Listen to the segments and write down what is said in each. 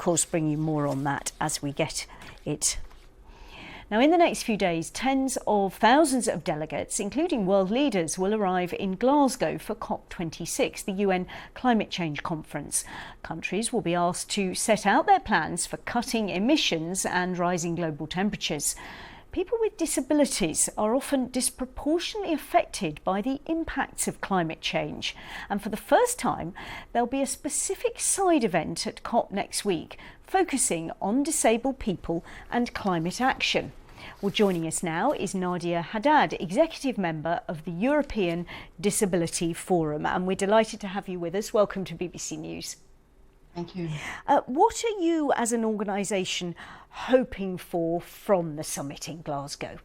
course, bring you more on that as we get it. Now, in the next few days, tens of thousands of delegates, including world leaders, will arrive in Glasgow for COP26, the UN climate change conference. Countries will be asked to set out their plans for cutting emissions and rising global temperatures. People with disabilities are often disproportionately affected by the impacts of climate change. And for the first time, there'll be a specific side event at COP next week, focusing on disabled people and climate action. Well, joining us now is Nadia Haddad, Executive Member of the European Disability Forum, and we're delighted to have you with us. Welcome to BBC News. Thank you. What are you as an organisation hoping for from the summit in Glasgow?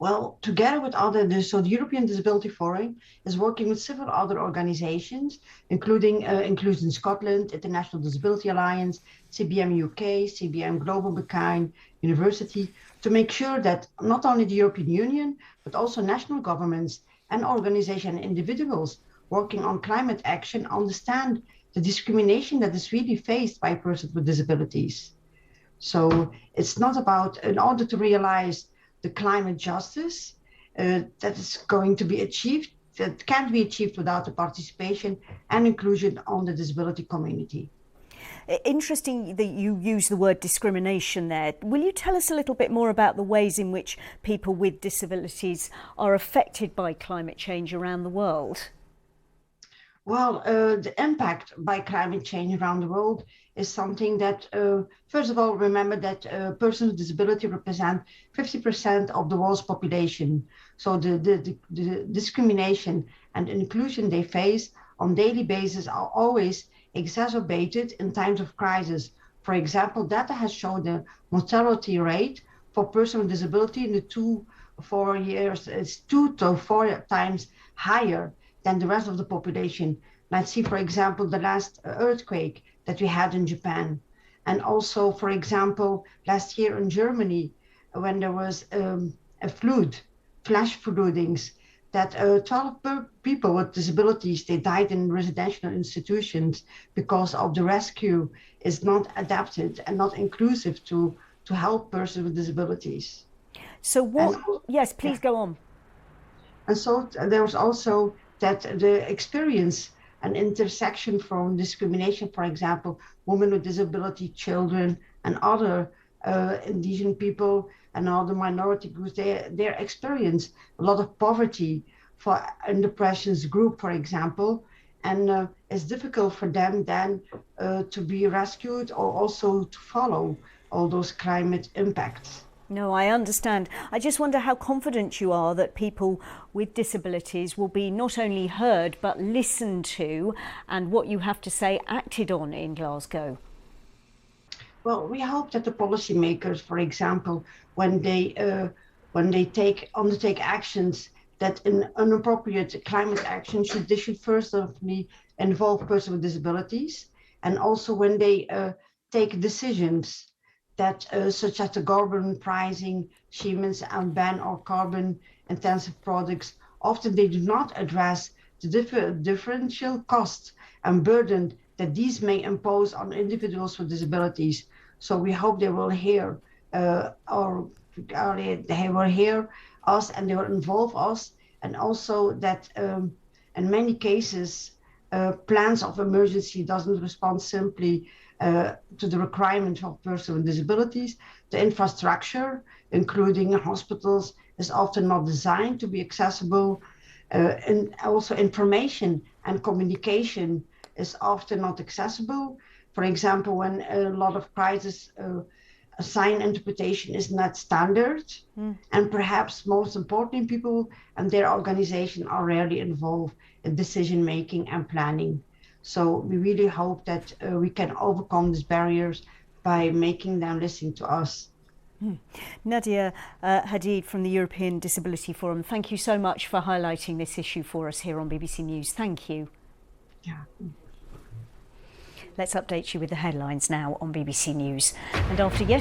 Well, together with the European Disability Forum is working with several other organisations, including Inclusion Scotland, International Disability Alliance, CBM UK, CBM Global Bekind University, to make sure that not only the European Union, but also national governments and organisations and individuals working on climate action understand the discrimination that is really faced by persons with disabilities. So it's not about, in order to realize the climate justice that is going to be achieved, that can't be achieved without the participation and inclusion on the disability community. Interesting that you use the word discrimination there. Will you tell us a little bit more about the ways in which people with disabilities are affected by climate change around the world? Well, the impact by climate change around the world is something that, first of all, remember that persons with disability represent 50% of the world's population. So the discrimination and inclusion they face on a daily basis are always exacerbated in times of crisis. For example, data has shown the mortality rate for persons with disability in the 4 years is 2 to 4 times higher than the rest of the population. Let's see, for example, the last earthquake that we had in Japan. And also, for example, last year in Germany, when there was a flood, flash floodings, that 12 people with disabilities, they died in residential institutions because of the rescue is not adapted and not inclusive to help persons with disabilities. So what, yes, please go on. And so there was also that the experience an intersection from discrimination, for example, women with disability, children, and other indigenous people and other minority groups, they experience a lot of poverty in the depressions group, for example, and it's difficult for them then to be rescued or also to follow all those climate impacts. No, I understand. I just wonder how confident you are that people with disabilities will be not only heard but listened to, and what you have to say acted on in Glasgow. Well, we hope that the policymakers, for example, when they undertake actions that in inappropriate climate action they should first of all involve persons with disabilities, and also when they take decisions that such as the carbon pricing schemes and ban or carbon intensive products, often they do not address the differential costs and burden that these may impose on individuals with disabilities. So we hope they will hear they will hear us and they will involve us, and also that in many cases plans of emergency doesn't respond simply to the requirement of persons with disabilities. The infrastructure, including hospitals, is often not designed to be accessible. And also information and communication is often not accessible. For example, when a lot of crisis sign interpretation is not standard, and perhaps most importantly, people and their organization are rarely involved in decision making and planning. So we really hope that we can overcome these barriers by making them listen to us. Nadia Haddad from the European Disability Forum, thank you so much for highlighting this issue for us here on BBC News. Thank you. Yeah. Let's update you with the headlines now on BBC News. And after